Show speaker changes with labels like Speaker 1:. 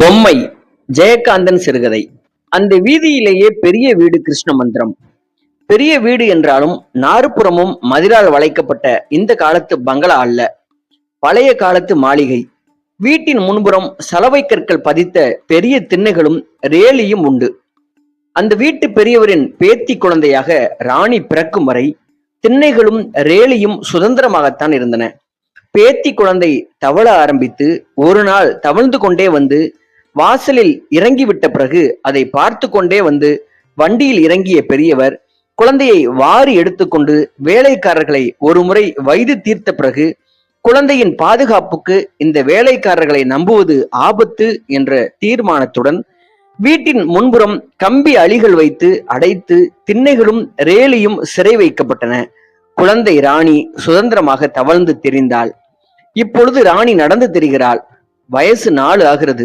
Speaker 1: பொம்மை ஜெயகாந்தன் சிறுகதை. அந்த வீதியிலேயே பெரிய வீடு கிருஷ்ண மந்திரம். பெரிய வீடு என்றாலும் நாறுபுறமும் மதிலால் வளைக்கப்பட்ட இந்த காலத்து பங்களா அல்ல, பழைய காலத்து மாளிகை. வீட்டின் முன்புறம் சலவை கற்கள் பதித்த பெரிய திண்ணைகளும் ரேலியும் உண்டு. அந்த வீட்டு பெரியவரின் பேத்தி குழந்தையாக ராணி பிறக்கும் வரை திண்ணைகளும் ரேலியும் சுதந்திரமாகத்தான் இருந்தன. பேத்தி குழந்தை தவழ ஆரம்பித்து ஒரு நாள் தவழ்ந்து கொண்டே வந்து வாசலில் இறங்கிவிட்ட பிறகு அதை பார்த்து கொண்டே வந்து வண்டியில் இறங்கிய பெரியவர் குழந்தையை வாரி எடுத்துக்கொண்டு வேலைக்காரர்களை ஒரு முறை வைத்து தீர்த்த பிறகு குழந்தையின் பாதுகாப்புக்கு இந்த வேலைக்காரர்களை நம்புவது ஆபத்து என்ற தீர்மானத்துடன் வீட்டின் முன்புறம் கம்பி அழிகள் வைத்து அடைத்து திண்ணைகளும் ரேலியும் சிறை வைக்கப்பட்டன. குழந்தை ராணி சுதந்திரமாக தவழ்ந்து திரிந்தாள். இப்பொழுது ராணி நடந்து திரிகிறாள். வயசு 4 ஆகிறது.